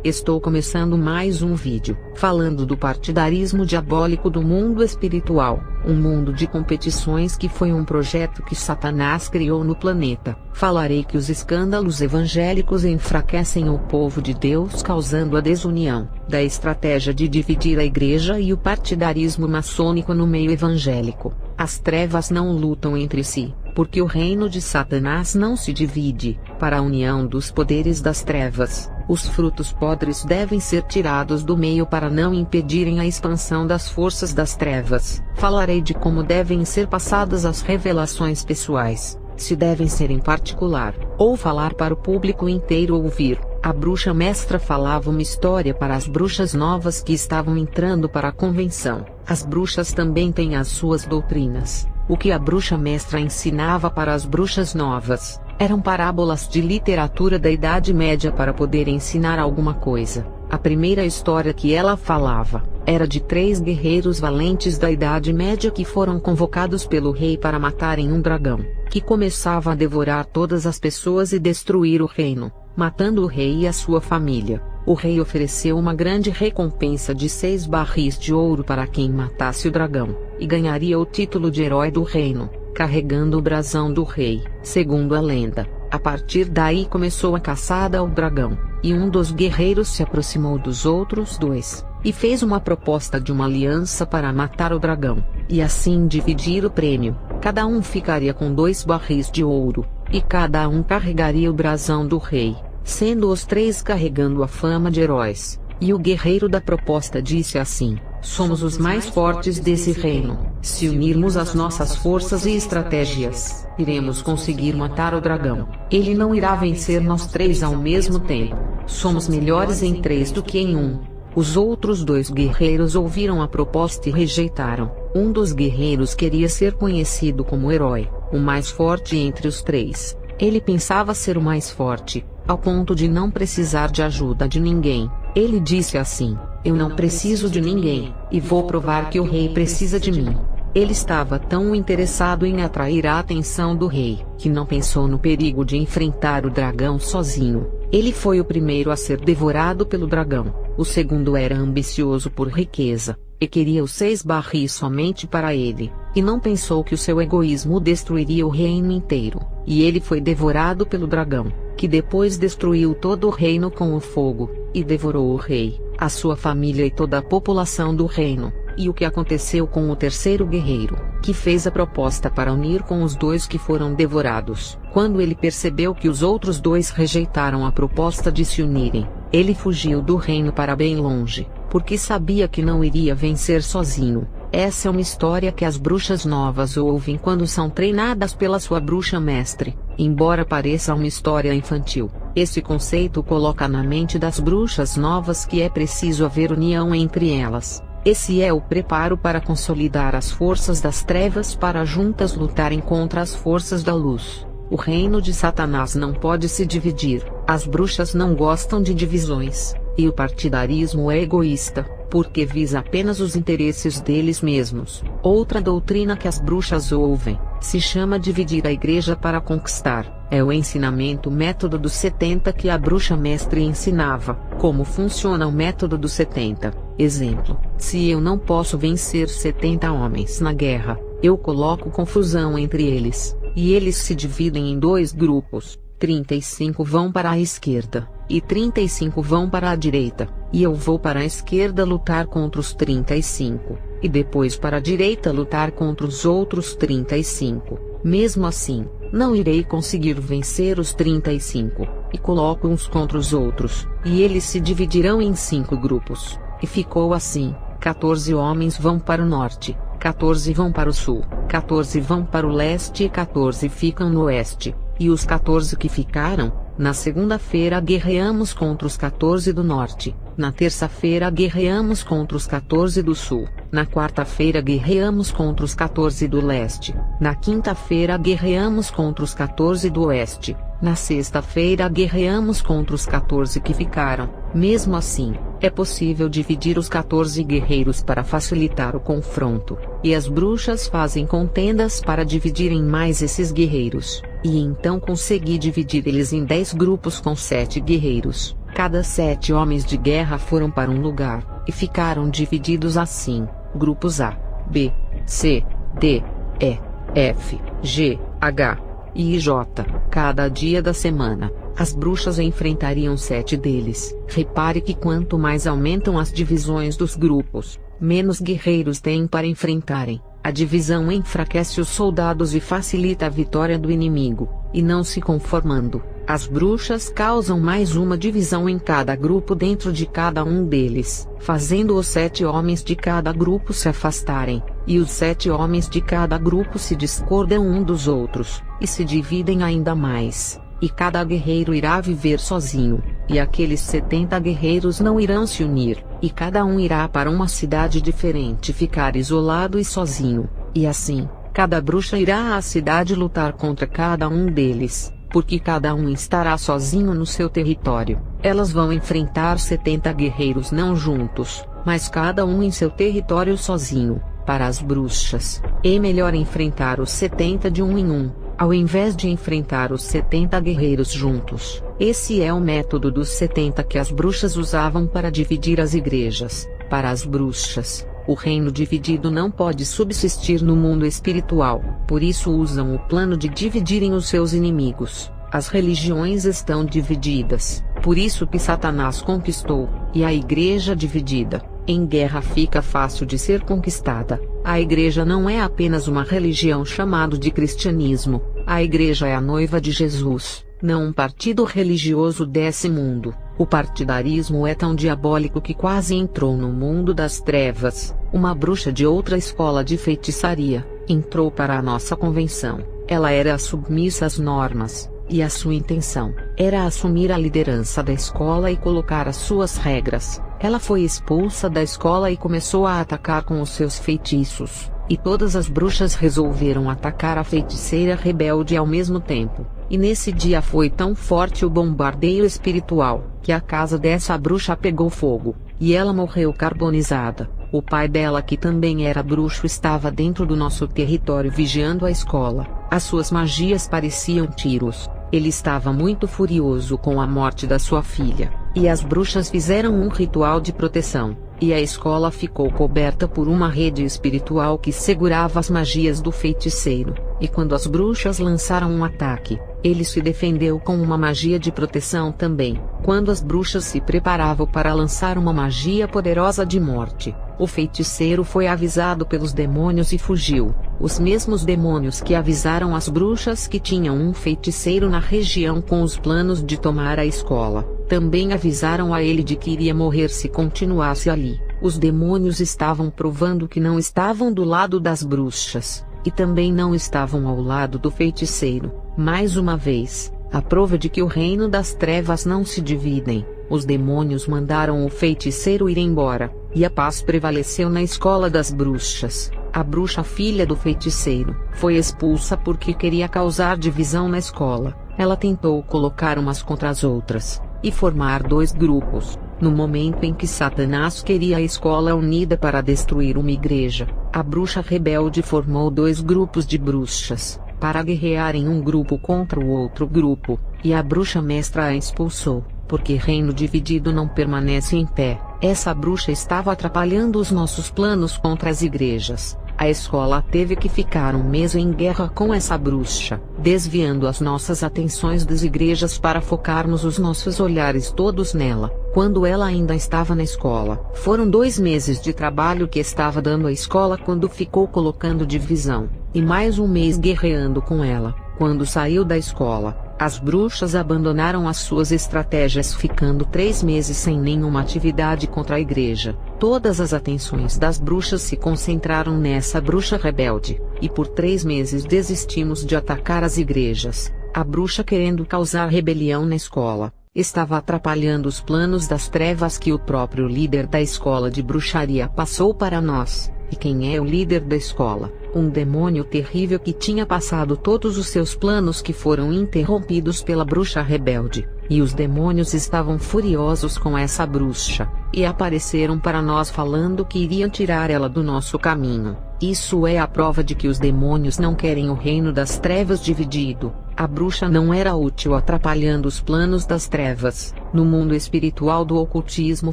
Estou começando mais um vídeo, falando do partidarismo diabólico do mundo espiritual, um mundo de competições que foi um projeto que Satanás criou no planeta. Falarei que os escândalos evangélicos enfraquecem o povo de Deus causando a desunião, da estratégia de dividir a igreja e o partidarismo maçônico no meio evangélico. As trevas não lutam entre si, porque o reino de Satanás não se divide, para a união dos poderes das trevas. Os frutos podres devem ser tirados do meio para não impedirem a expansão das forças das trevas. Falarei de como devem ser passadas as revelações pessoais, se devem ser em particular, ou falar para o público inteiro ouvir. A bruxa mestra falava uma história para as bruxas novas que estavam entrando para a convenção. As bruxas também têm as suas doutrinas. O que a bruxa mestra ensinava para as bruxas novas eram parábolas de literatura da Idade Média para poder ensinar alguma coisa. A primeira história que ela falava era de 3 guerreiros valentes da Idade Média que foram convocados pelo rei para matarem um dragão, que começava a devorar todas as pessoas e destruir o reino, matando o rei e a sua família. O rei ofereceu uma grande recompensa de 6 barris de ouro para quem matasse o dragão, e ganharia o título de herói do reino, carregando o brasão do rei. Segundo a lenda, a partir daí começou a caçada ao dragão, e um dos guerreiros se aproximou dos outros 2, e fez uma proposta de uma aliança para matar o dragão, e assim dividir o prêmio. Cada um ficaria com 2 barris de ouro, e cada um carregaria o brasão do rei, sendo os 3 carregando a fama de heróis. E o guerreiro da proposta disse assim: somos os mais fortes desse reino. Se unirmos as nossas forças e estratégias, iremos conseguir matar o dragão. Ele não irá vencer nós 3 ao mesmo tempo. Somos melhores em 3 do que em 1. Os outros 2 guerreiros ouviram a proposta e rejeitaram. Um dos guerreiros queria ser conhecido como herói, o mais forte entre os 3. Ele pensava ser o mais forte, ao ponto de não precisar de ajuda de ninguém. Ele disse assim: eu não preciso de ninguém, e vou provar que o rei precisa de mim. Ele estava tão interessado em atrair a atenção do rei, que não pensou no perigo de enfrentar o dragão sozinho. Ele foi o primeiro a ser devorado pelo dragão. O segundo era ambicioso por riqueza, e queria os 6 barris somente para ele, e não pensou que o seu egoísmo destruiria o reino inteiro. E ele foi devorado pelo dragão, que depois destruiu todo o reino com o fogo, e devorou o rei, a sua família e toda a população do reino. E o que aconteceu com o terceiro guerreiro, que fez a proposta para unir com os 2 que foram devorados? Quando ele percebeu que os outros 2 rejeitaram a proposta de se unirem, ele fugiu do reino para bem longe, porque sabia que não iria vencer sozinho. Essa é uma história que as bruxas novas ouvem quando são treinadas pela sua bruxa mestre. Embora pareça uma história infantil, esse conceito coloca na mente das bruxas novas que é preciso haver união entre elas. Esse é o preparo para consolidar as forças das trevas para juntas lutarem contra as forças da luz. O reino de Satanás não pode se dividir, as bruxas não gostam de divisões, e o partidarismo é egoísta, porque visa apenas os interesses deles mesmos. Outra doutrina que as bruxas ouvem, se chama dividir a igreja para conquistar. É o ensinamento método dos 70 que a bruxa mestre ensinava. Como funciona o método dos 70? Exemplo: se eu não posso vencer 70 homens na guerra, eu coloco confusão entre eles, e eles se dividem em 2 grupos. 35 vão para a esquerda, e 35 vão para a direita, e eu vou para a esquerda lutar contra os 35, e depois para a direita lutar contra os outros 35. Mesmo assim, não irei conseguir vencer os 35, e coloco uns contra os outros, e eles se dividirão em 5 grupos. E ficou assim: 14 homens vão para o norte, 14 vão para o sul, 14 vão para o leste e 14 ficam no oeste. E os 14 que ficaram, na segunda-feira guerreamos contra os 14 do norte, na terça-feira guerreamos contra os 14 do sul, na quarta-feira guerreamos contra os 14 do leste, na quinta-feira guerreamos contra os 14 do oeste, na sexta-feira guerreamos contra os 14 que ficaram. Mesmo assim, é possível dividir os 14 guerreiros para facilitar o confronto, e as bruxas fazem contendas para dividirem mais esses guerreiros, e então conseguir dividir eles em 10 grupos com 7 guerreiros. Cada 7 homens de guerra foram para um lugar, e ficaram divididos assim: grupos A, B, C, D, E, F, G, H, I e J. Cada dia da semana, as bruxas enfrentariam 7 deles. Repare que quanto mais aumentam as divisões dos grupos, menos guerreiros têm para enfrentarem. A divisão enfraquece os soldados e facilita a vitória do inimigo, e não se conformando, as bruxas causam mais uma divisão em cada grupo dentro de cada um deles, fazendo os 7 homens de cada grupo se afastarem, e os 7 homens de cada grupo se discordam um dos outros, e se dividem ainda mais, e cada guerreiro irá viver sozinho, e aqueles 70 guerreiros não irão se unir, e cada um irá para uma cidade diferente ficar isolado e sozinho, e assim, cada bruxa irá à cidade lutar contra cada um deles, porque cada um estará sozinho no seu território. Elas vão enfrentar 70 guerreiros não juntos, mas cada um em seu território sozinho. Para as bruxas, é melhor enfrentar os 70 de um em um, ao invés de enfrentar os 70 guerreiros juntos. Esse é o método dos 70 que as bruxas usavam para dividir as igrejas. Para as bruxas, o reino dividido não pode subsistir no mundo espiritual, por isso usam o plano de dividirem os seus inimigos. As religiões estão divididas, por isso que Satanás conquistou, e a igreja dividida, em guerra fica fácil de ser conquistada. A igreja não é apenas uma religião chamada de cristianismo, a igreja é a noiva de Jesus, não um partido religioso desse mundo. O partidarismo é tão diabólico que quase entrou no mundo das trevas. Uma bruxa de outra escola de feitiçaria entrou para a nossa convenção. Ela era submissa às normas, e a sua intenção era assumir a liderança da escola e colocar as suas regras. Ela foi expulsa da escola e começou a atacar com os seus feitiços, e todas as bruxas resolveram atacar a feiticeira rebelde ao mesmo tempo. E nesse dia foi tão forte o bombardeio espiritual, que a casa dessa bruxa pegou fogo, e ela morreu carbonizada. O pai dela, que também era bruxo, estava dentro do nosso território vigiando a escola. As suas magias pareciam tiros. Ele estava muito furioso com a morte da sua filha, e as bruxas fizeram um ritual de proteção, e a escola ficou coberta por uma rede espiritual que segurava as magias do feiticeiro. E quando as bruxas lançaram um ataque, ele se defendeu com uma magia de proteção também. Quando as bruxas se preparavam para lançar uma magia poderosa de morte, o feiticeiro foi avisado pelos demônios e fugiu. Os mesmos demônios que avisaram as bruxas que tinham um feiticeiro na região com os planos de tomar a escola, também avisaram a ele de que iria morrer se continuasse ali. Os demônios estavam provando que não estavam do lado das bruxas, e também não estavam ao lado do feiticeiro. Mais uma vez, a prova de que o reino das trevas não se dividem. Os demônios mandaram o feiticeiro ir embora, e a paz prevaleceu na escola das bruxas. A bruxa filha do feiticeiro foi expulsa porque queria causar divisão na escola. Ela tentou colocar umas contra as outras, e formar 2 grupos. No momento em que Satanás queria a escola unida para destruir uma igreja, a bruxa rebelde formou 2 grupos de bruxas, para guerrearem um grupo contra o outro grupo, e a bruxa mestra a expulsou, porque reino dividido não permanece em pé. Essa bruxa estava atrapalhando os nossos planos contra as igrejas. A escola teve que ficar um mês em guerra com essa bruxa, desviando as nossas atenções das igrejas para focarmos os nossos olhares todos nela, quando ela ainda estava na escola. Foram 2 meses de trabalho que estava dando à escola quando ficou colocando divisão, e mais um mês guerreando com ela. Quando saiu da escola, as bruxas abandonaram as suas estratégias, ficando 3 meses sem nenhuma atividade contra a igreja. Todas as atenções das bruxas se concentraram nessa bruxa rebelde, e por 3 meses desistimos de atacar as igrejas. A bruxa, querendo causar rebelião na escola, estava atrapalhando os planos das trevas que o próprio líder da escola de bruxaria passou para nós. E quem é o líder da escola? Um demônio terrível que tinha passado todos os seus planos, que foram interrompidos pela bruxa rebelde. E os demônios estavam furiosos com essa bruxa, e apareceram para nós falando que iriam tirar ela do nosso caminho. Isso é a prova de que os demônios não querem o reino das trevas dividido. A bruxa não era útil, atrapalhando os planos das trevas. No mundo espiritual do ocultismo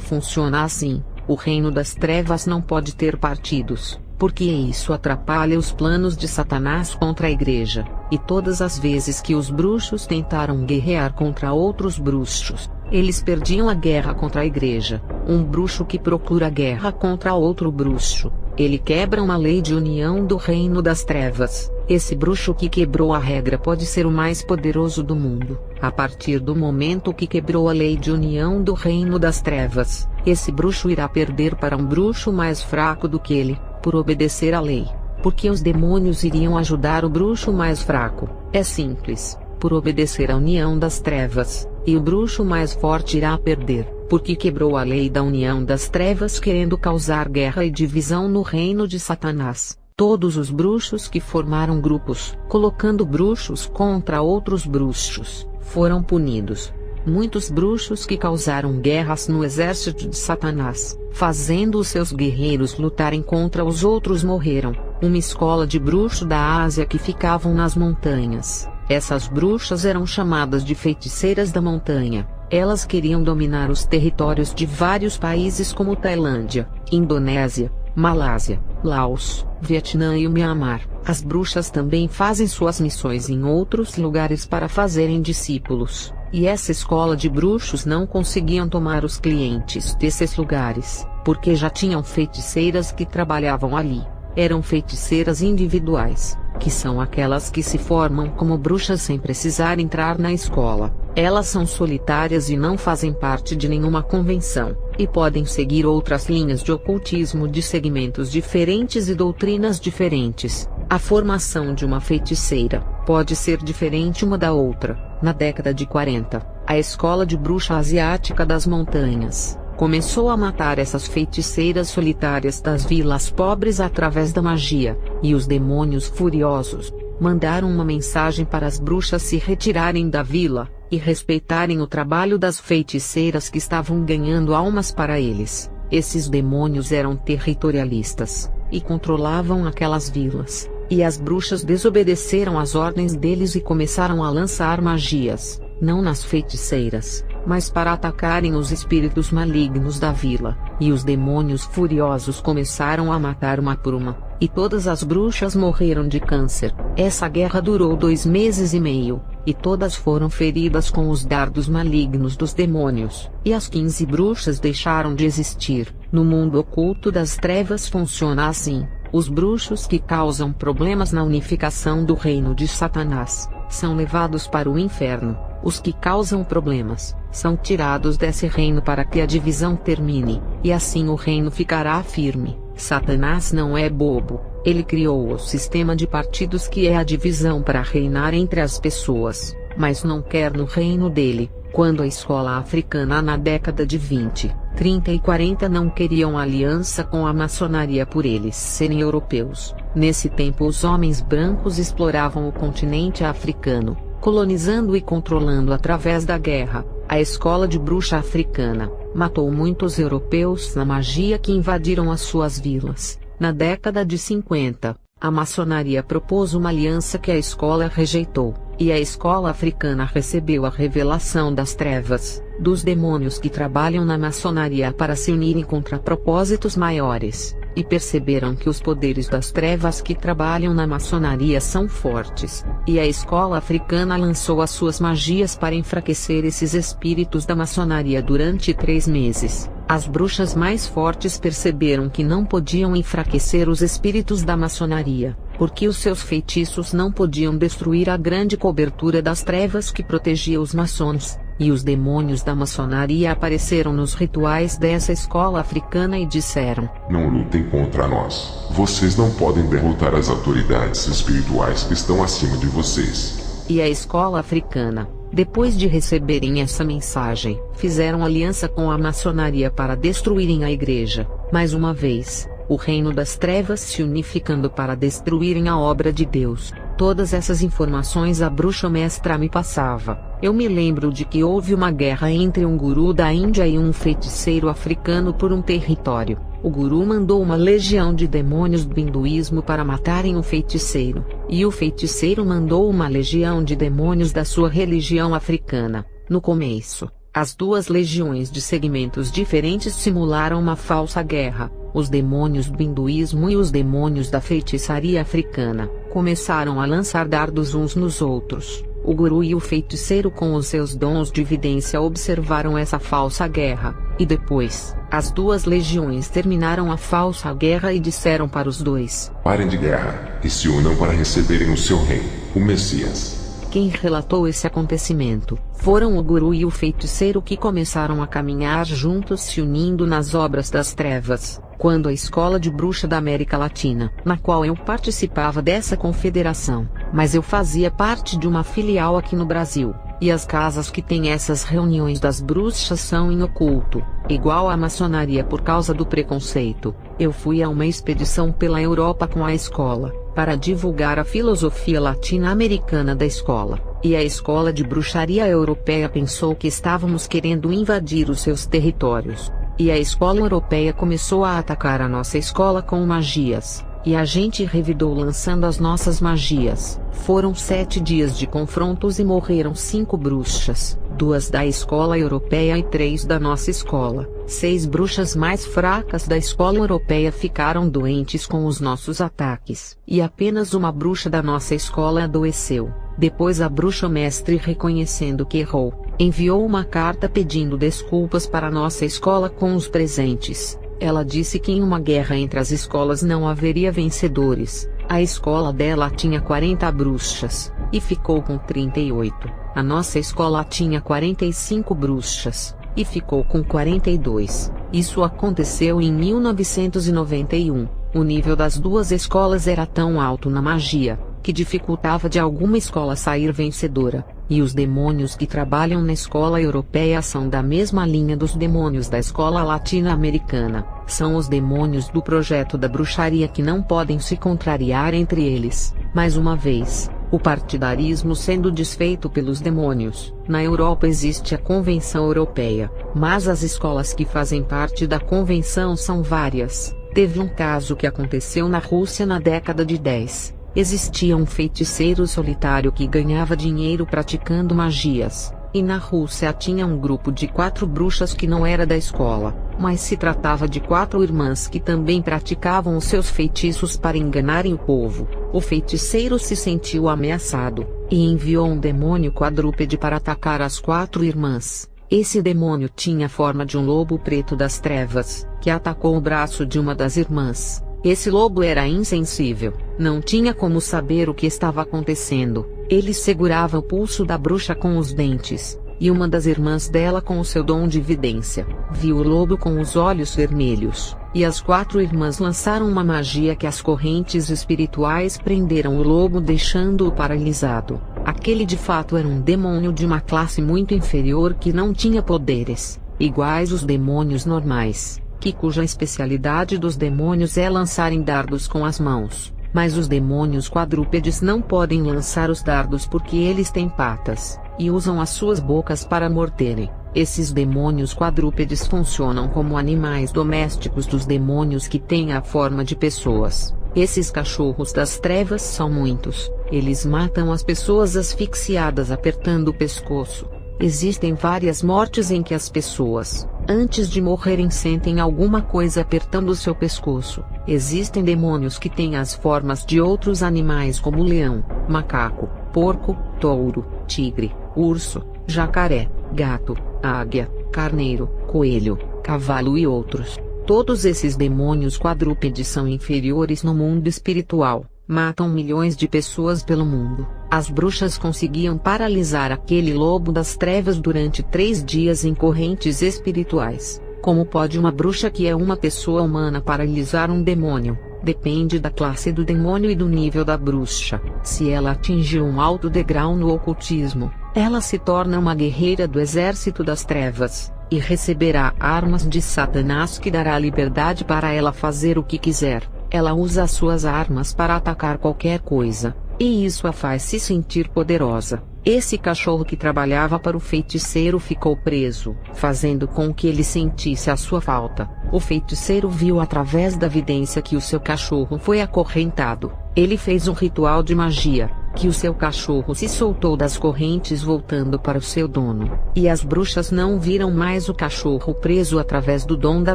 funciona assim: o reino das trevas não pode ter partidos, porque isso atrapalha os planos de Satanás contra a igreja. E todas as vezes que os bruxos tentaram guerrear contra outros bruxos, eles perdiam a guerra contra a igreja. Um bruxo que procura guerra contra outro bruxo, ele quebra uma lei de união do reino das trevas. Esse bruxo que quebrou a regra pode ser o mais poderoso do mundo. A partir do momento que quebrou a lei de união do reino das trevas, esse bruxo irá perder para um bruxo mais fraco do que ele, por obedecer à lei. Porque os demônios iriam ajudar o bruxo mais fraco. É simples, por obedecer à união das trevas. E o bruxo mais forte irá perder, porque quebrou a lei da união das trevas, querendo causar guerra e divisão no reino de Satanás. Todos os bruxos que formaram grupos, colocando bruxos contra outros bruxos, foram punidos. Muitos bruxos que causaram guerras no exército de Satanás, fazendo os seus guerreiros lutarem contra os outros, morreram. Uma escola de bruxos da Ásia que ficavam nas montanhas. Essas bruxas eram chamadas de feiticeiras da montanha. Elas queriam dominar os territórios de vários países como Tailândia, Indonésia, Malásia, Laos, Vietnã e o Mianmar. As bruxas também fazem suas missões em outros lugares para fazerem discípulos. E essa escola de bruxos não conseguiam tomar os clientes desses lugares, porque já tinham feiticeiras que trabalhavam ali. Eram feiticeiras individuais, que são aquelas que se formam como bruxas sem precisar entrar na escola. Elas são solitárias e não fazem parte de nenhuma convenção, e podem seguir outras linhas de ocultismo de segmentos diferentes e doutrinas diferentes. A formação de uma feiticeira pode ser diferente uma da outra. Na década de 40, a escola de bruxa asiática das montanhas começou a matar essas feiticeiras solitárias das vilas pobres através da magia, e os demônios furiosos mandaram uma mensagem para as bruxas se retirarem da vila, e respeitarem o trabalho das feiticeiras que estavam ganhando almas para eles. Esses demônios eram territorialistas, e controlavam aquelas vilas, e as bruxas desobedeceram às ordens deles e começaram a lançar magias, não nas feiticeiras, mas para atacarem os espíritos malignos da vila, e os demônios furiosos começaram a matar uma por uma, e todas as bruxas morreram de câncer. Essa guerra durou 2 meses e meio, e todas foram feridas com os dardos malignos dos demônios, e as 15 bruxas deixaram de existir. No mundo oculto das trevas funciona assim: os bruxos que causam problemas na unificação do reino de Satanás são levados para o inferno. Os que causam problemas são tirados desse reino para que a divisão termine, e assim o reino ficará firme. Satanás não é bobo. Ele criou o sistema de partidos, que é a divisão, para reinar entre as pessoas, mas não quer no reino dele. Quando a escola africana na década de 20, 30 e 40 não queriam aliança com a maçonaria por eles serem europeus, nesse tempo os homens brancos exploravam o continente africano, colonizando e controlando através da guerra. A escola de bruxa africana matou muitos europeus na magia que invadiram as suas vilas. Na década de 50, a maçonaria propôs uma aliança que a escola rejeitou, e a escola africana recebeu a revelação das trevas, dos demônios que trabalham na maçonaria para se unirem contra propósitos maiores, e perceberam que os poderes das trevas que trabalham na maçonaria são fortes, e a escola africana lançou as suas magias para enfraquecer esses espíritos da maçonaria durante 3 meses. As bruxas mais fortes perceberam que não podiam enfraquecer os espíritos da maçonaria, porque os seus feitiços não podiam destruir a grande cobertura das trevas que protegia os maçons. E os demônios da maçonaria apareceram nos rituais dessa escola africana e disseram: não lutem contra nós. Vocês não podem derrotar as autoridades espirituais que estão acima de vocês. E a escola africana, depois de receberem essa mensagem, fizeram aliança com a maçonaria para destruírem a igreja. Mais uma vez, o reino das trevas se unificando para destruírem a obra de Deus. Todas essas informações a bruxa mestra me passava. Eu me lembro de que houve uma guerra entre um guru da Índia e um feiticeiro africano por um território. O guru mandou uma legião de demônios do hinduísmo para matarem o feiticeiro, e o feiticeiro mandou uma legião de demônios da sua religião africana. No começo, as duas legiões de segmentos diferentes simularam uma falsa guerra. Os demônios do hinduísmo e os demônios da feitiçaria africana começaram a lançar dardos uns nos outros. O guru e o feiticeiro, com os seus dons de vidência, observaram essa falsa guerra, e depois, as duas legiões terminaram a falsa guerra e disseram para os dois: parem de guerra, e se unam para receberem o seu rei, o Messias. Quem relatou esse acontecimento foram o guru e o feiticeiro, que começaram a caminhar juntos, se unindo nas obras das trevas. Quando a escola de bruxa da América Latina, na qual eu participava dessa confederação, mas eu fazia parte de uma filial aqui no Brasil, e as casas que têm essas reuniões das bruxas são em oculto, igual à maçonaria por causa do preconceito. Eu fui a uma expedição pela Europa com a escola, para divulgar a filosofia latino-americana da escola, e a escola de bruxaria europeia pensou que estávamos querendo invadir os seus territórios. E a escola europeia começou a atacar a nossa escola com magias, e a gente revidou lançando as nossas magias. Foram 7 dias de confrontos e morreram 5 bruxas, 2 da escola europeia e 3 da nossa escola. 6 bruxas mais fracas da escola europeia ficaram doentes com os nossos ataques, e apenas uma bruxa da nossa escola adoeceu. Depois a bruxa mestre, reconhecendo que errou, enviou uma carta pedindo desculpas para nossa escola com os presentes. Ela disse que em uma guerra entre as escolas não haveria vencedores. A escola dela tinha 40 bruxas, e ficou com 38. A nossa escola tinha 45 bruxas, e ficou com 42. Isso aconteceu em 1991. O nível das duas escolas era tão alto na magia, que dificultava de alguma escola sair vencedora, e os demônios que trabalham na escola europeia são da mesma linha dos demônios da escola latino-americana. São os demônios do projeto da bruxaria que não podem se contrariar entre eles. Mais uma vez, o partidarismo sendo desfeito pelos demônios. Na Europa existe a Convenção Europeia, mas as escolas que fazem parte da convenção são várias. Teve um caso que aconteceu na Rússia na década de 10. Existia um feiticeiro solitário que ganhava dinheiro praticando magias, e na Rússia tinha um grupo de 4 bruxas que não era da escola, mas se tratava de 4 irmãs que também praticavam os seus feitiços para enganarem o povo. O feiticeiro se sentiu ameaçado, e enviou um demônio quadrúpede para atacar as 4 irmãs. Esse demônio tinha a forma de um lobo preto das trevas, que atacou o braço de uma das irmãs. Esse lobo era insensível, não tinha como saber o que estava acontecendo. Ele segurava o pulso da bruxa com os dentes, e uma das irmãs dela, com o seu dom de vidência, viu o lobo com os olhos vermelhos, e as 4 irmãs lançaram uma magia que as correntes espirituais prenderam o lobo, deixando-o paralisado. Aquele de fato era um demônio de uma classe muito inferior que não tinha poderes iguais aos demônios normais, cuja especialidade dos demônios é lançarem dardos com as mãos. Mas os demônios quadrúpedes não podem lançar os dardos porque eles têm patas, e usam as suas bocas para morderem. Esses demônios quadrúpedes funcionam como animais domésticos dos demônios que têm a forma de pessoas. Esses cachorros das trevas são muitos. Eles matam as pessoas asfixiadas apertando o pescoço. Existem várias mortes em que as pessoas, antes de morrerem, sentem alguma coisa apertando o seu pescoço. Existem demônios que têm as formas de outros animais como leão, macaco, porco, touro, tigre, urso, jacaré, gato, águia, carneiro, coelho, cavalo e outros. Todos esses demônios quadrúpedes são inferiores no mundo espiritual. Matam milhões de pessoas pelo mundo. As bruxas conseguiam paralisar aquele lobo das trevas durante 3 dias em correntes espirituais. Como pode uma bruxa que é uma pessoa humana paralisar um demônio? Depende da classe do demônio e do nível da bruxa. Se ela atingir um alto degrau no ocultismo, ela se torna uma guerreira do exército das trevas, e receberá armas de Satanás que dará liberdade para ela fazer o que quiser. Ela usa as suas armas para atacar qualquer coisa. e isso a faz se sentir poderosa. Esse cachorro que trabalhava para o feiticeiro ficou preso, fazendo com que ele sentisse a sua falta. O feiticeiro viu através da vidência que o seu cachorro foi acorrentado. Ele fez um ritual de magia, que o seu cachorro se soltou das correntes voltando para o seu dono. E as bruxas não viram mais o cachorro preso através do dom da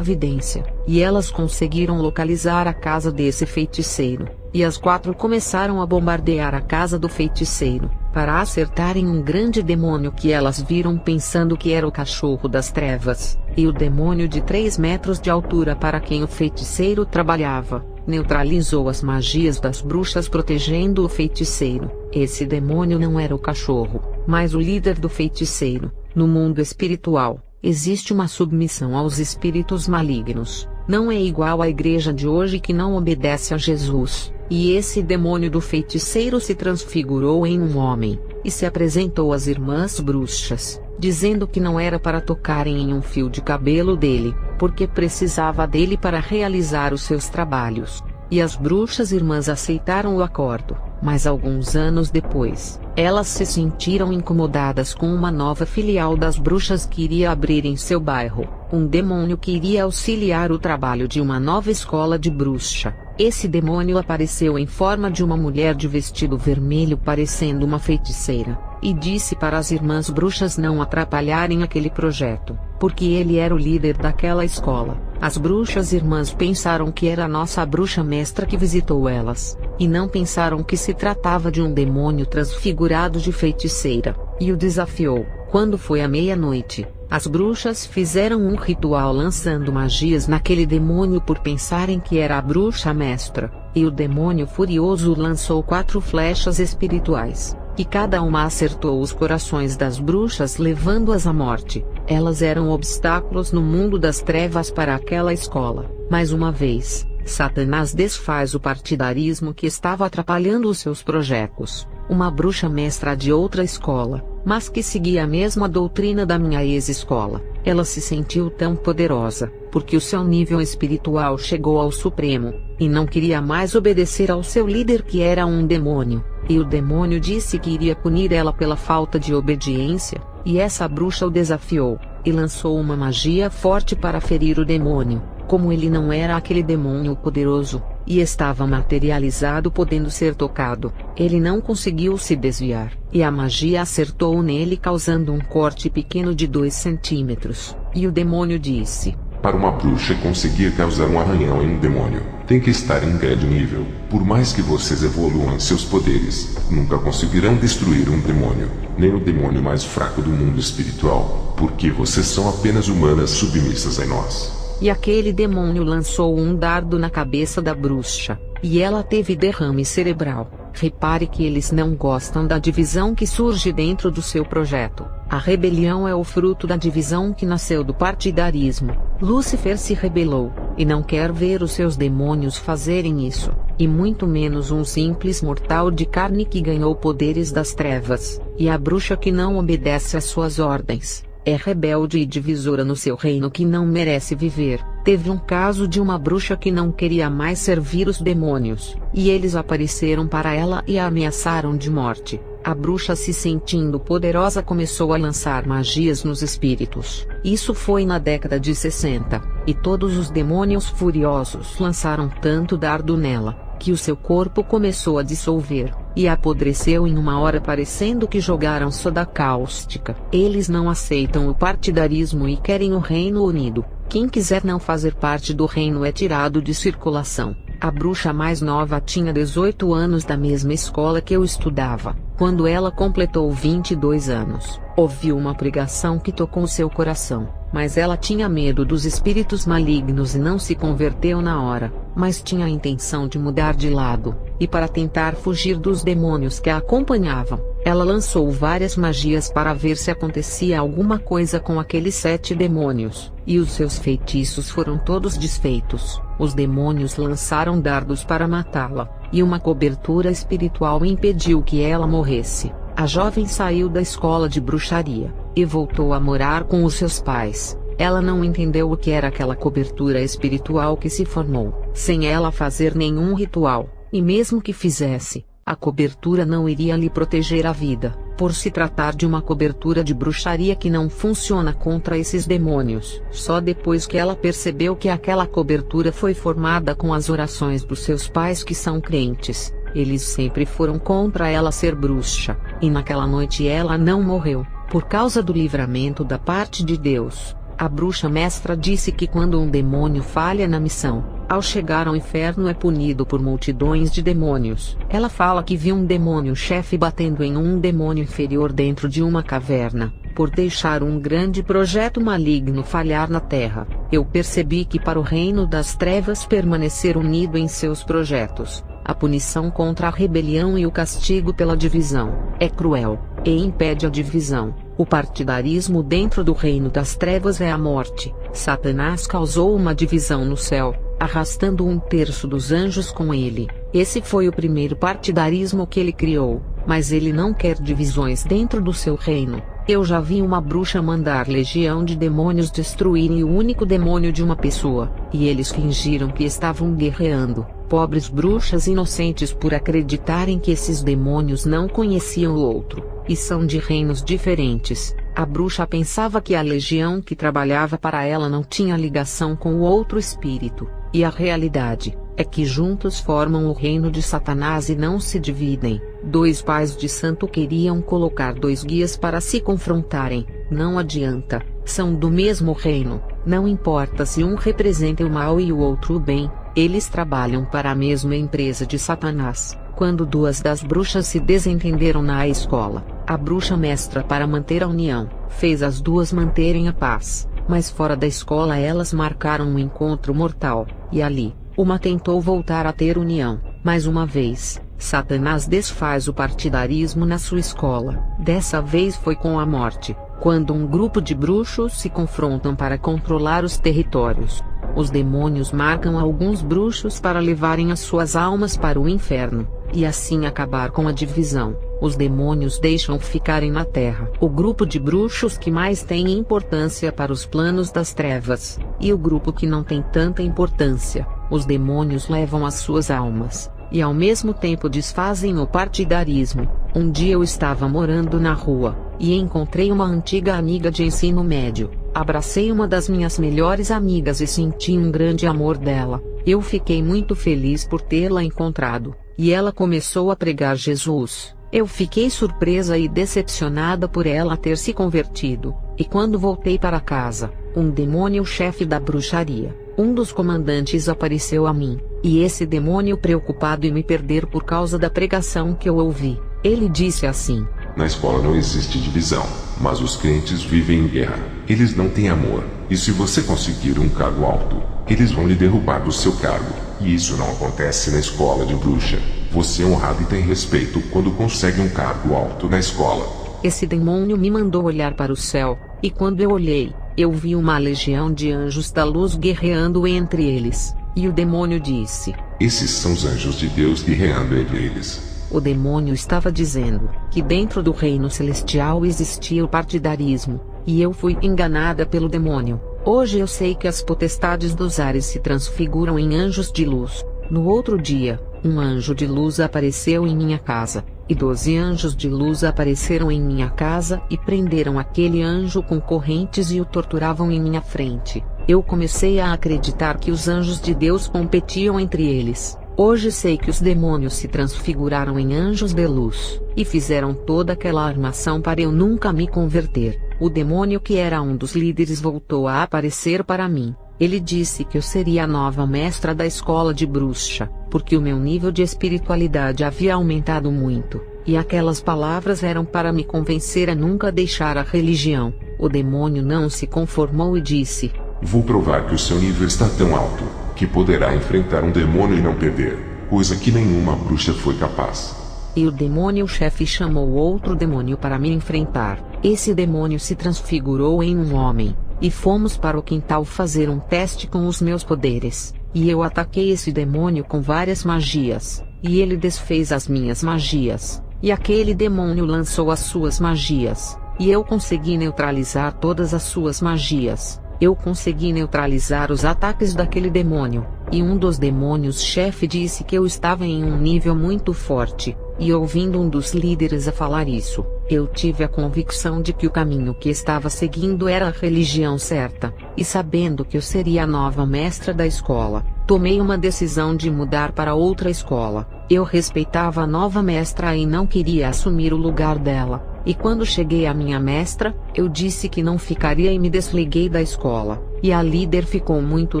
vidência, e elas conseguiram localizar a casa desse feiticeiro. E as 4 começaram a bombardear a casa do feiticeiro, para acertarem um grande demônio que elas viram pensando que era o cachorro das trevas, e o demônio de 3 metros de altura para quem o feiticeiro trabalhava, neutralizou as magias das bruxas protegendo o feiticeiro. Esse demônio não era o cachorro, mas o líder do feiticeiro. No mundo espiritual, existe uma submissão aos espíritos malignos. Não é igual à igreja de hoje que não obedece a Jesus. E esse demônio do feiticeiro se transfigurou em um homem, e se apresentou às irmãs bruxas, dizendo que não era para tocarem em um fio de cabelo dele, porque precisava dele para realizar os seus trabalhos. E as bruxas irmãs aceitaram o acordo, mas alguns anos depois, elas se sentiram incomodadas com uma nova filial das bruxas que iria abrir em seu bairro, um demônio que iria auxiliar o trabalho de uma nova escola de bruxa. Esse demônio apareceu em forma de uma mulher de vestido vermelho parecendo uma feiticeira, e disse para as irmãs bruxas não atrapalharem aquele projeto, porque ele era o líder daquela escola. As bruxas irmãs pensaram que era a nossa bruxa mestra que visitou elas, e não pensaram que se tratava de um demônio transfigurado de feiticeira, e o desafiou. Quando foi à meia-noite, as bruxas fizeram um ritual lançando magias naquele demônio por pensarem que era a bruxa mestra, e o demônio furioso lançou 4 flechas espirituais, que cada uma acertou os corações das bruxas levando-as à morte. Elas eram obstáculos no mundo das trevas para aquela escola. Mais uma vez, Satanás desfaz o partidarismo que estava atrapalhando os seus projetos. Uma bruxa mestra de outra escola, mas que seguia a mesma doutrina da minha ex-escola. Ela se sentiu tão poderosa, porque o seu nível espiritual chegou ao supremo, e não queria mais obedecer ao seu líder que era um demônio, e o demônio disse que iria punir ela pela falta de obediência, e essa bruxa o desafiou, e lançou uma magia forte para ferir o demônio. Como ele não era aquele demônio poderoso, e estava materializado podendo ser tocado, ele não conseguiu se desviar, e a magia acertou nele causando um corte pequeno de 2 centímetros, e o demônio disse: para uma bruxa conseguir causar um arranhão em um demônio, tem que estar em grande nível. Por mais que vocês evoluam seus poderes, nunca conseguirão destruir um demônio, nem o demônio mais fraco do mundo espiritual, porque vocês são apenas humanas submissas a nós. E aquele demônio lançou um dardo na cabeça da bruxa, e ela teve derrame cerebral. Repare que eles não gostam da divisão que surge dentro do seu projeto. A rebelião é o fruto da divisão que nasceu do partidarismo. Lúcifer se rebelou, e não quer ver os seus demônios fazerem isso, e muito menos um simples mortal de carne que ganhou poderes das trevas, e a bruxa que não obedece às suas ordens. É rebelde e divisora no seu reino que não merece viver. Teve um caso de uma bruxa que não queria mais servir os demônios, e eles apareceram para ela e a ameaçaram de morte. A bruxa, se sentindo poderosa, começou a lançar magias nos espíritos. Isso foi na década de 60, e todos os demônios furiosos lançaram tanto dardo nela, que o seu corpo começou a dissolver, e apodreceu em uma hora, parecendo que jogaram soda cáustica. Eles não aceitam o partidarismo e querem o Reino Unido. Quem quiser não fazer parte do reino é tirado de circulação. A bruxa mais nova tinha 18 anos, da mesma escola que eu estudava. Quando ela completou 22 anos, ouviu uma pregação que tocou seu coração, mas ela tinha medo dos espíritos malignos e não se converteu na hora, mas tinha a intenção de mudar de lado, e para tentar fugir dos demônios que a acompanhavam, ela lançou várias magias para ver se acontecia alguma coisa com aqueles 7 demônios, e os seus feitiços foram todos desfeitos. Os demônios lançaram dardos para matá-la, e uma cobertura espiritual impediu que ela morresse. A jovem saiu da escola de bruxaria, e voltou a morar com os seus pais. Ela não entendeu o que era aquela cobertura espiritual que se formou, sem ela fazer nenhum ritual, e mesmo que fizesse, A cobertura não iria lhe proteger a vida, por se tratar de uma cobertura de bruxaria que não funciona contra esses demônios. Só depois que ela percebeu que aquela cobertura foi formada com as orações dos seus pais que são crentes, eles sempre foram contra ela ser bruxa, e naquela noite ela não morreu, por causa do livramento da parte de Deus. A bruxa mestra disse que quando um demônio falha na missão, ao chegar ao inferno é punido por multidões de demônios. Ela fala que viu um demônio-chefe batendo em um demônio inferior dentro de uma caverna, por deixar um grande projeto maligno falhar na Terra. Eu percebi que para o reino das trevas permanecer unido em seus projetos, a punição contra a rebelião e o castigo pela divisão é cruel, e impede a divisão. O partidarismo dentro do reino das trevas é a morte. Satanás causou uma divisão no céu, arrastando 1/3 dos anjos com ele. Esse foi o primeiro partidarismo que ele criou, mas ele não quer divisões dentro do seu reino. Eu já vi uma bruxa mandar legião de demônios destruírem o único demônio de uma pessoa, e eles fingiram que estavam guerreando. Pobres bruxas inocentes por acreditarem que esses demônios não conheciam o outro, e são de reinos diferentes. A bruxa pensava que a legião que trabalhava para ela não tinha ligação com o outro espírito, e a realidade é que juntos formam o reino de Satanás e não se dividem. 2 pais de santo queriam colocar 2 guias para se confrontarem. Não adianta, são do mesmo reino, não importa se um representa o mal e o outro o bem, eles trabalham para a mesma empresa de Satanás. Quando 2 das bruxas se desentenderam na escola, a bruxa mestra, para manter a união, fez as 2 manterem a paz, mas fora da escola elas marcaram um encontro mortal, e ali, uma tentou voltar a ter união. Mais uma vez, Satanás desfaz o partidarismo na sua escola. Dessa vez foi com a morte, quando um grupo de bruxos se confrontam para controlar os territórios. Os demônios marcam alguns bruxos para levarem as suas almas para o inferno, e assim acabar com a divisão. Os demônios deixam ficarem na terra o grupo de bruxos que mais tem importância para os planos das trevas, e o grupo que não tem tanta importância. Os demônios levam as suas almas, e ao mesmo tempo desfazem o partidarismo. Um dia eu estava morando na rua, e encontrei uma antiga amiga de ensino médio. Abracei uma das minhas melhores amigas e senti um grande amor dela. Eu fiquei muito feliz por tê-la encontrado, e ela começou a pregar Jesus. Eu fiquei surpresa e decepcionada por ela ter se convertido, e quando voltei para casa, um demônio-chefe da bruxaria, um dos comandantes, apareceu a mim, e esse demônio, preocupado em me perder por causa da pregação que eu ouvi, ele disse assim: na escola não existe divisão, mas os crentes vivem em guerra. Eles não têm amor, e se você conseguir um cargo alto, eles vão lhe derrubar do seu cargo, e isso não acontece na escola de bruxa. Você é honrado e tem respeito quando consegue um cargo alto na escola. Esse demônio me mandou olhar para o céu, e quando eu olhei, eu vi uma legião de anjos da luz guerreando entre eles, e o demônio disse: esses são os anjos de Deus guerreando entre eles. O demônio estava dizendo que dentro do reino celestial existia o partidarismo, e eu fui enganada pelo demônio. Hoje eu sei que as potestades dos ares se transfiguram em anjos de luz. No outro dia, um anjo de luz apareceu em minha casa, e 12 anjos de luz apareceram em minha casa e prenderam aquele anjo com correntes e o torturavam em minha frente. Eu comecei a acreditar que os anjos de Deus competiam entre eles. Hoje sei que os demônios se transfiguraram em anjos de luz, e fizeram toda aquela armação para eu nunca me converter. O demônio que era um dos líderes voltou a aparecer para mim. Ele disse que eu seria a nova mestra da escola de bruxa, porque o meu nível de espiritualidade havia aumentado muito, e aquelas palavras eram para me convencer a nunca deixar a religião. O demônio não se conformou e disse: vou provar que o seu nível está tão alto, que poderá enfrentar um demônio e não perder, coisa que nenhuma bruxa foi capaz. E o demônio-chefe chamou outro demônio para me enfrentar. Esse demônio se transfigurou em um homem, e fomos para o quintal fazer um teste com os meus poderes, e eu ataquei esse demônio com várias magias, e ele desfez as minhas magias, e aquele demônio lançou as suas magias, e eu consegui neutralizar todas as suas magias. Eu consegui neutralizar os ataques daquele demônio, e um dos demônios-chefe disse que eu estava em um nível muito forte. e ouvindo um dos líderes a falar isso, eu tive a convicção de que o caminho que estava seguindo era a religião certa, e sabendo que eu seria a nova mestra da escola, tomei uma decisão de mudar para outra escola. Eu respeitava a nova mestra e não queria assumir o lugar dela, e quando cheguei à minha mestra, eu disse que não ficaria e me desliguei da escola, e a líder ficou muito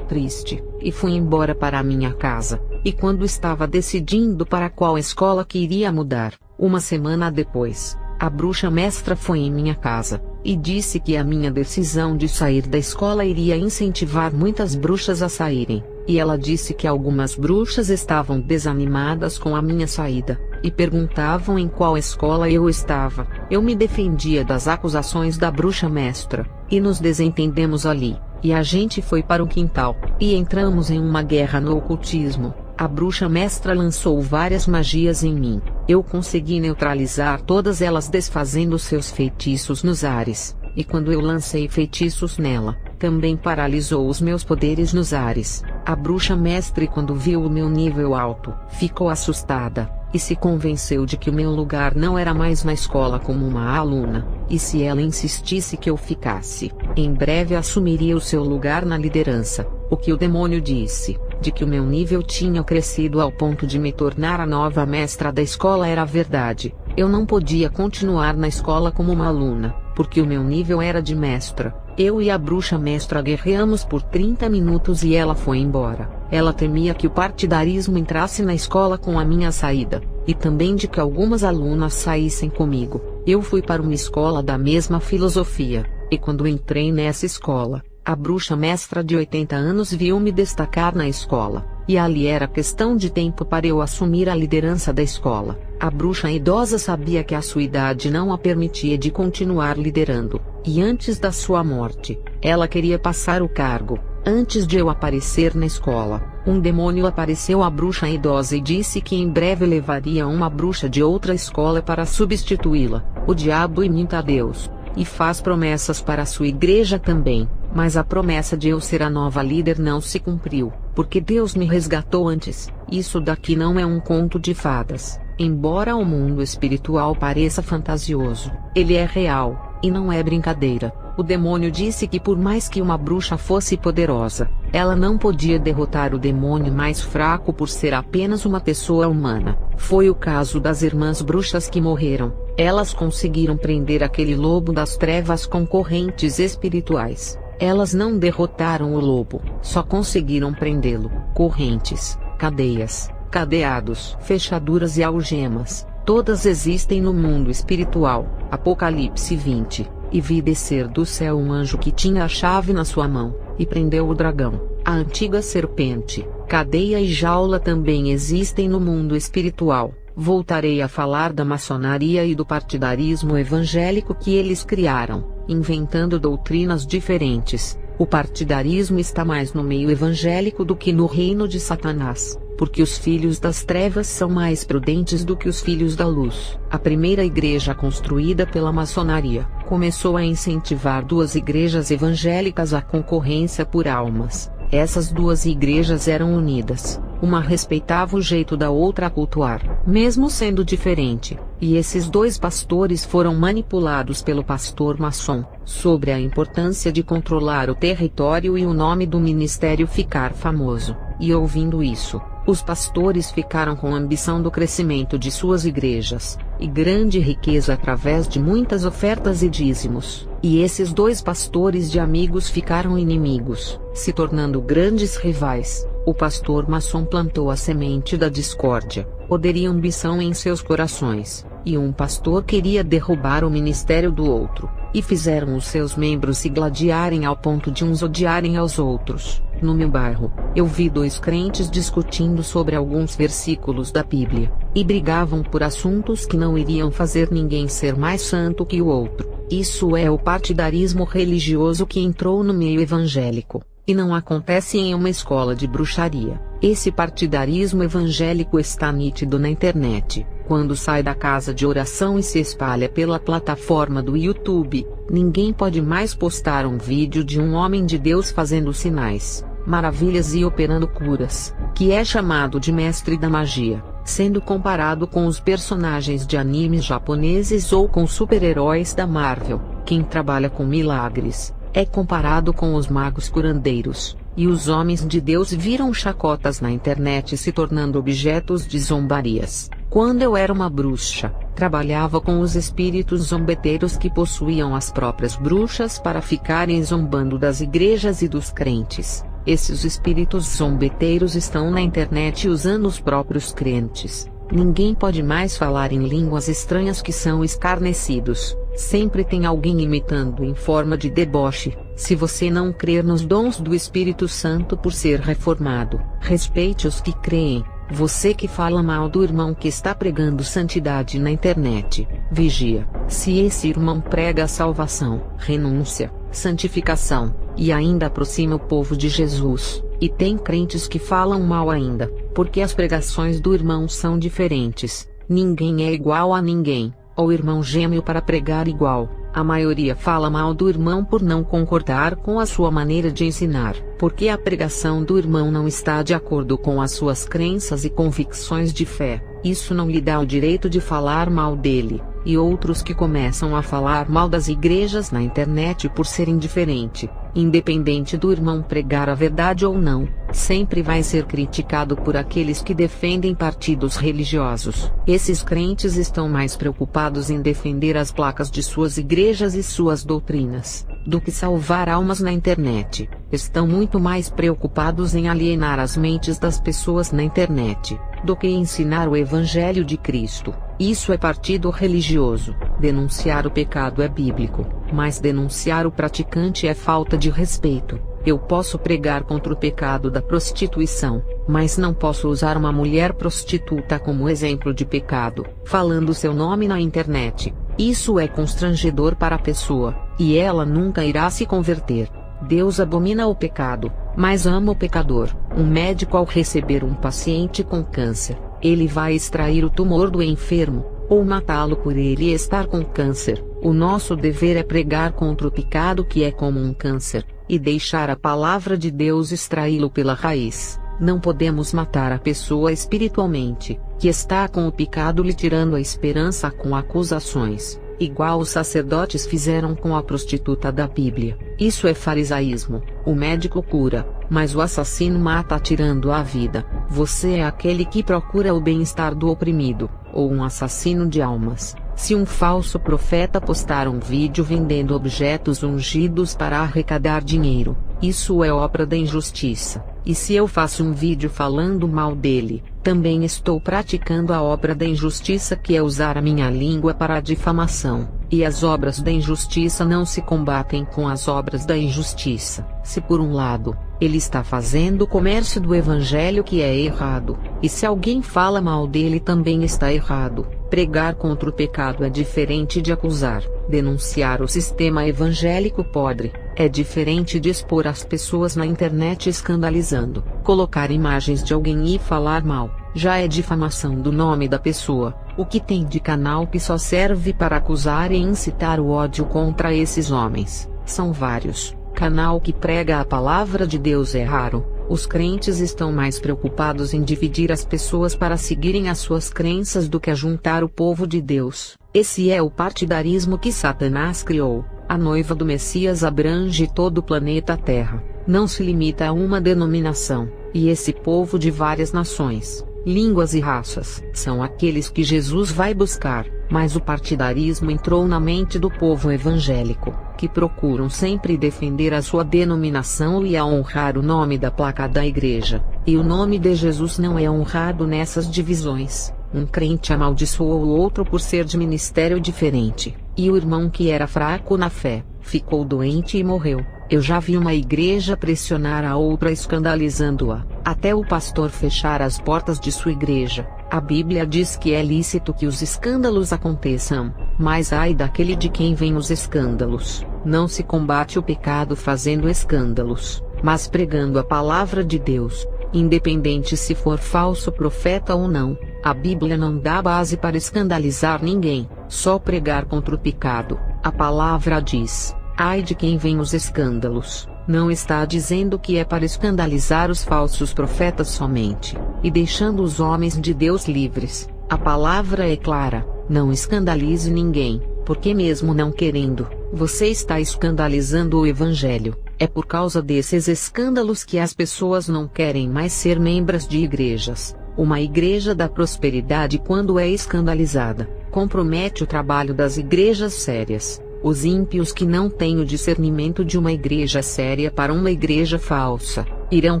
triste, e fui embora para a minha casa. E quando estava decidindo para qual escola que iria mudar, uma semana depois, a bruxa mestra foi em minha casa, e disse que a minha decisão de sair da escola iria incentivar muitas bruxas a saírem, e ela disse que algumas bruxas estavam desanimadas com a minha saída, e perguntavam em qual escola eu estava. Eu me defendia das acusações da bruxa mestra, e nos desentendemos ali, e a gente foi para o quintal, e entramos em uma guerra no ocultismo. A bruxa mestra lançou várias magias em mim. Eu consegui neutralizar todas elas desfazendo seus feitiços nos ares, e quando eu lancei feitiços nela, também paralisou os meus poderes nos ares. A bruxa mestre, quando viu o meu nível alto, ficou assustada, e se convenceu de que o meu lugar não era mais na escola como uma aluna, e se ela insistisse que eu ficasse, em breve assumiria o seu lugar na liderança. O que o demônio disse, de que o meu nível tinha crescido ao ponto de me tornar a nova mestra da escola, era verdade. Eu não podia continuar na escola como uma aluna, porque o meu nível era de mestra. Eu e a bruxa mestra guerreamos por 30 minutos e ela foi embora. Ela temia que o partidarismo entrasse na escola com a minha saída, e também de que algumas alunas saíssem comigo. Eu fui para uma escola da mesma filosofia, e quando entrei nessa escola, a bruxa mestra de 80 anos viu-me destacar na escola, e ali era questão de tempo para eu assumir a liderança da escola. A bruxa idosa sabia que a sua idade não a permitia de continuar liderando, e antes da sua morte, ela queria passar o cargo. Antes de eu aparecer na escola, um demônio apareceu à bruxa idosa e disse que em breve levaria uma bruxa de outra escola para substituí-la. O diabo imita a Deus, e faz promessas para a sua igreja também, mas a promessa de eu ser a nova líder não se cumpriu, porque Deus me resgatou antes. Isso daqui não é um conto de fadas. Embora o mundo espiritual pareça fantasioso, ele é real, e não é brincadeira. O demônio disse que por mais que uma bruxa fosse poderosa, ela não podia derrotar o demônio mais fraco por ser apenas uma pessoa humana. Foi o caso das irmãs bruxas que morreram. Elas conseguiram prender aquele lobo das trevas com correntes espirituais. Elas não derrotaram o lobo, só conseguiram prendê-lo. Correntes, cadeias, cadeados, fechaduras e algemas, todas existem no mundo espiritual. Apocalipse 20. E vi descer do céu um anjo que tinha a chave na sua mão, e prendeu o dragão, a antiga serpente. Cadeia e jaula também existem no mundo espiritual. Voltarei a falar da maçonaria e do partidarismo evangélico que eles criaram, inventando doutrinas diferentes. O partidarismo está mais no meio evangélico do que no reino de Satanás, porque os filhos das trevas são mais prudentes do que os filhos da luz. A primeira igreja construída pela maçonaria começou a incentivar duas igrejas evangélicas à concorrência por almas. Essas duas igrejas eram unidas, uma respeitava o jeito da outra a cultuar, mesmo sendo diferente, e esses dois pastores foram manipulados pelo pastor maçom, sobre a importância de controlar o território e o nome do ministério ficar famoso, e ouvindo isso, os pastores ficaram com ambição do crescimento de suas igrejas, e grande riqueza através de muitas ofertas e dízimos, e esses dois pastores de amigos ficaram inimigos, se tornando grandes rivais. O pastor maçom plantou a semente da discórdia, poder e ambição em seus corações, e um pastor queria derrubar o ministério do outro, e fizeram os seus membros se gladiarem ao ponto de uns odiarem aos outros. No meu bairro, eu vi dois crentes discutindo sobre alguns versículos da Bíblia, e brigavam por assuntos que não iriam fazer ninguém ser mais santo que o outro. Isso é o partidarismo religioso que entrou no meio evangélico, e não acontece em uma escola de bruxaria. Esse partidarismo evangélico está nítido na internet. Quando sai da casa de oração e se espalha pela plataforma do YouTube, ninguém pode mais postar um vídeo de um homem de Deus fazendo sinais, maravilhas e operando curas, que é chamado de mestre da magia, sendo comparado com os personagens de animes japoneses ou com super-heróis da Marvel. Quem trabalha com milagres é comparado com os magos curandeiros, e os homens de Deus viram chacotas na internet se tornando objetos de zombarias. Quando eu era uma bruxa, trabalhava com os espíritos zombeteiros que possuíam as próprias bruxas para ficarem zombando das igrejas e dos crentes. Esses espíritos zombeteiros estão na internet usando os próprios crentes. Ninguém pode mais falar em línguas estranhas que são escarnecidos. Sempre tem alguém imitando em forma de deboche. Se você não crer nos dons do Espírito Santo por ser reformado, respeite os que creem. Você que fala mal do irmão que está pregando santidade na internet, vigia. Se esse irmão prega a salvação, renúncia, santificação, e ainda aproxima o povo de Jesus, e tem crentes que falam mal ainda, porque as pregações do irmão são diferentes. Ninguém é igual a ninguém, ou irmão gêmeo para pregar igual. A maioria fala mal do irmão por não concordar com a sua maneira de ensinar, porque a pregação do irmão não está de acordo com as suas crenças e convicções de fé. Isso não lhe dá o direito de falar mal dele. E outros que começam a falar mal das igrejas na internet por serem diferentes, independente do irmão pregar a verdade ou não, sempre vai ser criticado por aqueles que defendem partidos religiosos. Esses crentes estão mais preocupados em defender as placas de suas igrejas e suas doutrinas, do que salvar almas na internet. Estão muito mais preocupados em alienar as mentes das pessoas na internet, do que ensinar o Evangelho de Cristo. Isso é partido religioso. Denunciar o pecado é bíblico, mas denunciar o praticante é falta de respeito. Eu posso pregar contra o pecado da prostituição, mas não posso usar uma mulher prostituta como exemplo de pecado, falando seu nome na internet. Isso é constrangedor para a pessoa, e ela nunca irá se converter. Deus abomina o pecado, mas ama o pecador. Um médico, ao receber um paciente com câncer, ele vai extrair o tumor do enfermo, ou matá-lo por ele estar com câncer. O nosso dever é pregar contra o pecado que é como um câncer, e deixar a palavra de Deus extraí-lo pela raiz. Não podemos matar a pessoa espiritualmente, que está com o pecado, lhe tirando a esperança com acusações, igual os sacerdotes fizeram com a prostituta da Bíblia. Isso é farisaísmo. O médico cura, mas o assassino mata tirando a vida. Você é aquele que procura o bem-estar do oprimido, ou um assassino de almas. Se um falso profeta postar um vídeo vendendo objetos ungidos para arrecadar dinheiro, isso é obra da injustiça. E se eu faço um vídeo falando mal dele, também estou praticando a obra da injustiça, que é usar a minha língua para a difamação. E as obras da injustiça não se combatem com as obras da injustiça. Se por um lado, ele está fazendo o comércio do evangelho, que é errado, e se alguém fala mal dele também está errado. Pregar contra o pecado é diferente de acusar. Denunciar o sistema evangélico podre é diferente de expor as pessoas na internet escandalizando. Colocar imagens de alguém e falar mal já é difamação do nome da pessoa. O que tem de canal que só serve para acusar e incitar o ódio contra esses homens? São vários. Canal que prega a palavra de Deus é raro. Os crentes estão mais preocupados em dividir as pessoas para seguirem as suas crenças do que a juntar o povo de Deus. Esse é o partidarismo que Satanás criou. A noiva do Messias abrange todo o planeta Terra, não se limita a uma denominação, e esse povo de várias nações, línguas e raças são aqueles que Jesus vai buscar. Mas o partidarismo entrou na mente do povo evangélico, que procuram sempre defender a sua denominação e a honrar o nome da placa da igreja, e o nome de Jesus não é honrado nessas divisões. Um crente amaldiçoou o outro por ser de ministério diferente, e o irmão que era fraco na fé, ficou doente e morreu. Eu já vi uma igreja pressionar a outra escandalizando-a, até o pastor fechar as portas de sua igreja. A Bíblia diz que é lícito que os escândalos aconteçam, mas ai daquele de quem vêm os escândalos. Não se combate o pecado fazendo escândalos, mas pregando a palavra de Deus, independente se for falso profeta ou não. A Bíblia não dá base para escandalizar ninguém, só pregar contra o pecado. A palavra diz: ai de quem vem os escândalos. Não está dizendo que é para escandalizar os falsos profetas somente, e deixando os homens de Deus livres. A palavra é clara: não escandalize ninguém, porque mesmo não querendo, você está escandalizando o Evangelho. É por causa desses escândalos que as pessoas não querem mais ser membros de igrejas. Uma igreja da prosperidade, quando é escandalizada, compromete o trabalho das igrejas sérias. Os ímpios que não têm o discernimento de uma igreja séria para uma igreja falsa, irão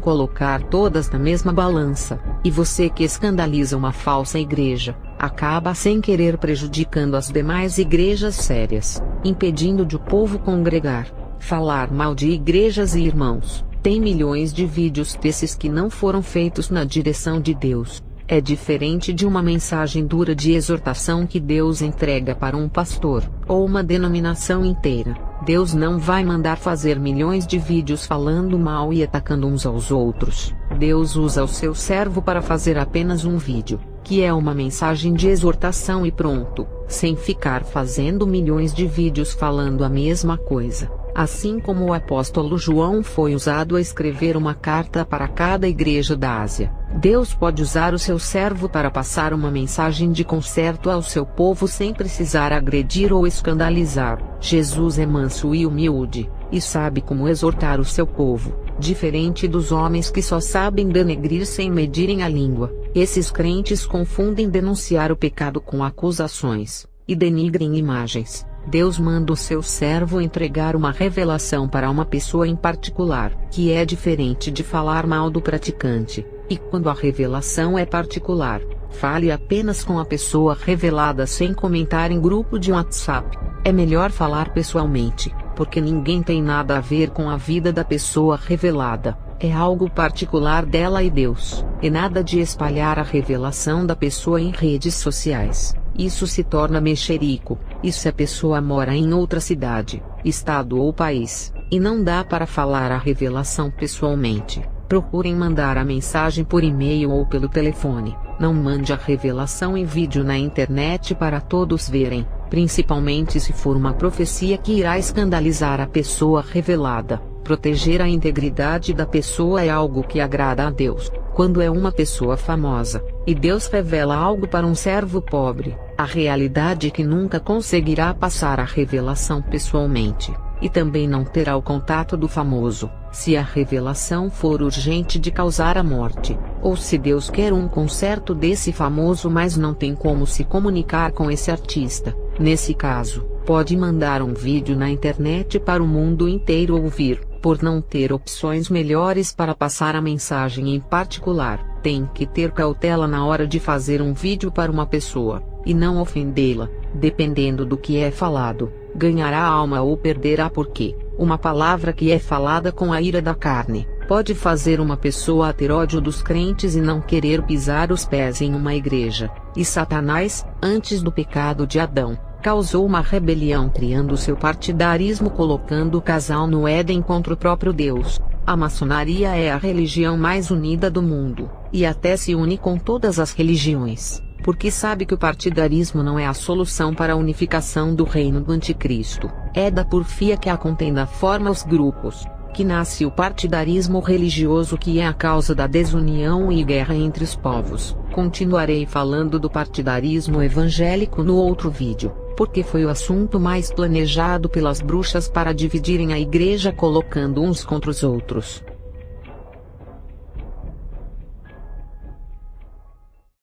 colocar todas na mesma balança, e você que escandaliza uma falsa igreja, acaba sem querer prejudicando as demais igrejas sérias, impedindo de o povo congregar. Falar mal de igrejas e irmãos, tem milhões de vídeos desses que não foram feitos na direção de Deus. É diferente de uma mensagem dura de exortação que Deus entrega para um pastor, ou uma denominação inteira. Deus não vai mandar fazer milhões de vídeos falando mal e atacando uns aos outros. Deus usa o seu servo para fazer apenas um vídeo, que é uma mensagem de exortação e pronto, sem ficar fazendo milhões de vídeos falando a mesma coisa. Assim como o apóstolo João foi usado a escrever uma carta para cada igreja da Ásia, Deus pode usar o seu servo para passar uma mensagem de conserto ao seu povo sem precisar agredir ou escandalizar. Jesus é manso e humilde, e sabe como exortar o seu povo, diferente dos homens que só sabem denegrir sem medirem a língua. Esses crentes confundem denunciar o pecado com acusações, e denigrem imagens. Deus manda o seu servo entregar uma revelação para uma pessoa em particular, que é diferente de falar mal do praticante. E quando a revelação é particular, fale apenas com a pessoa revelada sem comentar em grupo de WhatsApp. É melhor falar pessoalmente, porque ninguém tem nada a ver com a vida da pessoa revelada. É algo particular dela e Deus, e nada de espalhar a revelação da pessoa em redes sociais. Isso se torna mexerico. E se a pessoa mora em outra cidade, estado ou país, e não dá para falar a revelação pessoalmente, procurem mandar a mensagem por e-mail ou pelo telefone. Não mande a revelação em vídeo na internet para todos verem, principalmente se for uma profecia que irá escandalizar a pessoa revelada. Proteger a integridade da pessoa é algo que agrada a Deus. Quando é uma pessoa famosa, e Deus revela algo para um servo pobre, a realidade é que nunca conseguirá passar a revelação pessoalmente, e também não terá o contato do famoso, se a revelação for urgente de causar a morte, ou se Deus quer um conserto desse famoso mas não tem como se comunicar com esse artista. Nesse caso, pode mandar um vídeo na internet para o mundo inteiro ouvir. Por não ter opções melhores para passar a mensagem em particular, tem que ter cautela na hora de fazer um vídeo para uma pessoa, e não ofendê-la. Dependendo do que é falado, ganhará alma ou perderá, porque uma palavra que é falada com a ira da carne, pode fazer uma pessoa ter ódio dos crentes e não querer pisar os pés em uma igreja. E Satanás, antes do pecado de Adão, causou uma rebelião criando seu partidarismo, colocando o casal no Éden contra o próprio Deus. A maçonaria é a religião mais unida do mundo, e até se une com todas as religiões, porque sabe que o partidarismo não é a solução para a unificação do reino do anticristo. É da porfia que a contenda forma os grupos, que nasce o partidarismo religioso, que é a causa da desunião e guerra entre os povos. Continuarei falando do partidarismo evangélico no outro vídeo, porque foi o assunto mais planejado pelas bruxas para dividirem a igreja colocando uns contra os outros.